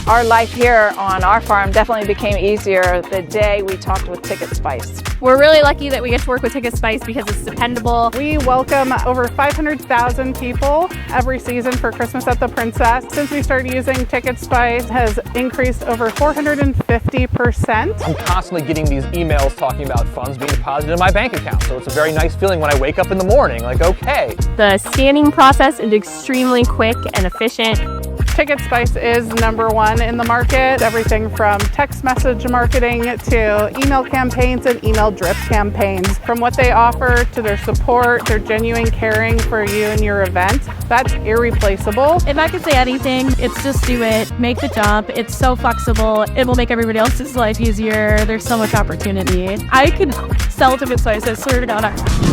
Our life here on our farm definitely became easier the day we talked with TicketSpice. We're really lucky that we get to work with TicketSpice because it's dependable. We welcome over 500,000 people every season for Christmas at the Princess. Since we started using TicketSpice, has increased over 450%. I'm constantly getting these emails talking about funds being deposited in my bank account. So it's a very nice feeling when I wake up in the morning, like, okay. The scanning process is extremely quick and efficient. TicketSpice is #1 in the market. Everything from text message marketing to email campaigns and email drip campaigns. From what they offer to their support, their genuine caring for you and your event, that's irreplaceable. If I could say anything, it's just do it, make the jump. It's so flexible. It will make everybody else's life easier. There's so much opportunity. I could sell TicketSpice, I swear to God.